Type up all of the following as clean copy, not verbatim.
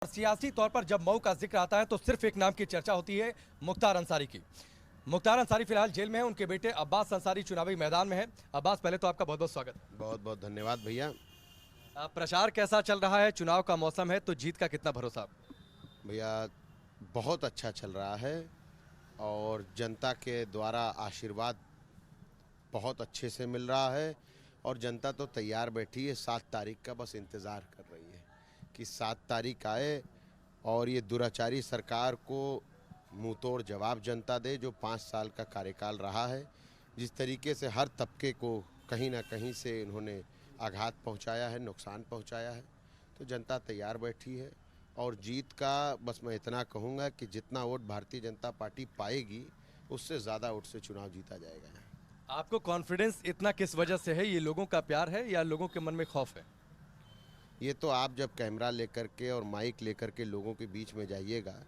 सियासी तौर पर जब मऊ का जिक्र आता है तो सिर्फ एक नाम की चर्चा होती है, मुख्तार अंसारी की। मुख्तार अंसारी फिलहाल जेल में है, उनके बेटे अब्बास अंसारी चुनावी मैदान में है। अब्बास, पहले तो आपका बहुत बहुत स्वागत। बहुत बहुत धन्यवाद भैया। प्रचार कैसा चल रहा है? चुनाव का मौसम है तो जीत का कितना भरोसा? भैया बहुत अच्छा चल रहा है और जनता के द्वारा आशीर्वाद बहुत अच्छे से मिल रहा है और जनता तो तैयार बैठी है। 7 तारीख का बस इंतज़ार कर रही है कि 7 तारीख आए और ये दुराचारी सरकार को मुंह तोड़ जवाब जनता दे, जो 5 साल का कार्यकाल रहा है। जिस तरीके से हर तबके को कहीं ना कहीं से इन्होंने आघात पहुंचाया है, नुकसान पहुंचाया है, तो जनता तैयार बैठी है। और जीत का बस मैं इतना कहूँगा कि जितना वोट भारतीय जनता पार्टी पाएगी उससे ज़्यादा वोट से चुनाव जीता जाएगा। आपको कॉन्फिडेंस इतना किस वजह से है? ये लोगों का प्यार है या लोगों के मन में खौफ है? ये तो आप जब कैमरा लेकर के और माइक लेकर के लोगों के बीच में जाइएगा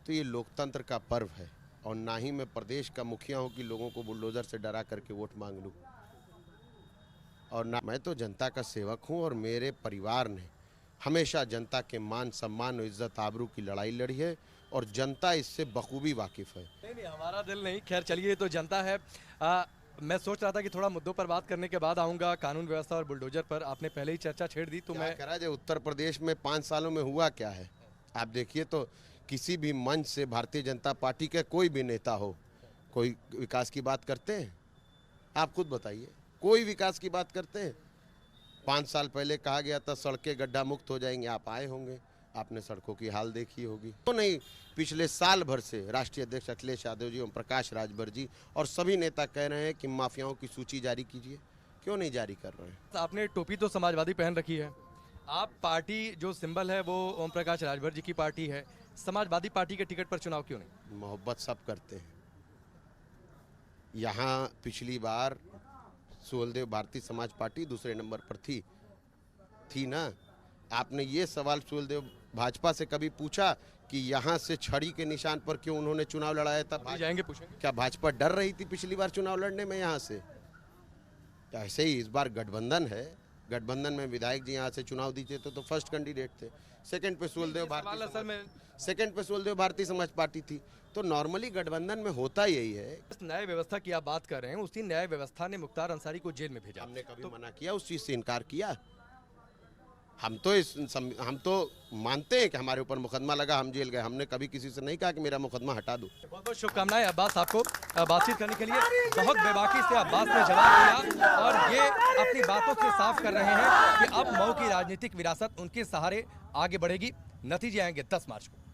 तो ये लोकतंत्र का पर्व है। और ना ही मैं प्रदेश का मुखिया हूँ कि लोगों को बुलडोज़र से डरा करके वोट मांग लूँ, और ना मैं तो जनता का सेवक हूँ। और मेरे परिवार ने हमेशा जनता के मान सम्मान और इज्जत आबरू की लड़ाई लड़ी है और जनता इससे बखूबी वाकिफ़ है। नहीं, हमारा दिल नहीं। खैर चलिए, तो जनता है। मैं सोच रहा था कि थोड़ा मुद्दों पर बात करने के बाद आऊँगा, कानून व्यवस्था और बुलडोजर पर आपने पहले ही चर्चा छेड़ दी तो मैं करा जो उत्तर प्रदेश में 5 सालों में हुआ क्या है आप देखिए। तो किसी भी मंच से भारतीय जनता पार्टी के कोई भी नेता हो, कोई विकास की बात करते हैं? आप खुद बताइए, कोई विकास की बात करते हैं? 5 साल पहले कहा गया था सड़कें गड्ढा मुक्त हो जाएंगे, आप आए होंगे, आपने सड़कों की हाल देखी होगी। तो नहीं, पिछले साल भर से राष्ट्रीय अध्यक्ष अखिलेश यादव जी, ओम प्रकाश राजभर जी और सभी नेता कह रहे हैं कि माफियाओं की सूची जारी कीजिए। क्यों नहीं जारी कर रहे हैं? आपने टोपी तो समाजवादी पहन रखी है। आप पार्टी जो सिंबल है वो ओम प्रकाश राजभर जी की पार्टी है, समाजवादी पार्टी के टिकट पर चुनाव क्यों नहीं? मोहब्बत सब करते हैं। यहाँ पिछली बार सुहेलदेव भारतीय समाज पार्टी दूसरे नंबर पर थी ना। आपने ये सवाल सुहेलदेव भाजपा से कभी पूछा कि यहाँ से छड़ी के निशान पर क्यों उन्होंने चुनाव लड़ाया था? जाएंगे, पूछेंगे। क्या भाजपा डर रही थी पिछली बार चुनाव लड़ने में यहाँ से? तो ऐसे ही इस बार गठबंधन है, गठबंधन में विधायक जी यहाँ से चुनाव दीजिए तो फर्स्ट कैंडिडेट थे। सेकंड पे सुहेलदेव भारतीय समाज पार्टी थी। तो नॉर्मली गठबंधन में होता यही है। इस न्याय व्यवस्था की आप बात कर रहे हैं, उसी न्याय व्यवस्था ने मुख्तार अंसारी को जेल में भेजा। हमने कभी मना किया? उस चीज से इनकार किया? हम तो मानते हैं कि हमारे ऊपर मुकदमा लगा, हम जेल गए। हमने कभी किसी से नहीं कहा कि मेरा मुकदमा हटा दो। बहुत बहुत शुभकामनाएं अब्बास आपको बातचीत करने के लिए। बहुत बेबाकी से अब्बास ने जवाब दिया और ये अपनी बातों से साफ कर रहे हैं कि अब मऊ की राजनीतिक विरासत उनके सहारे आगे बढ़ेगी। नतीजे आएंगे 10 मार्च को।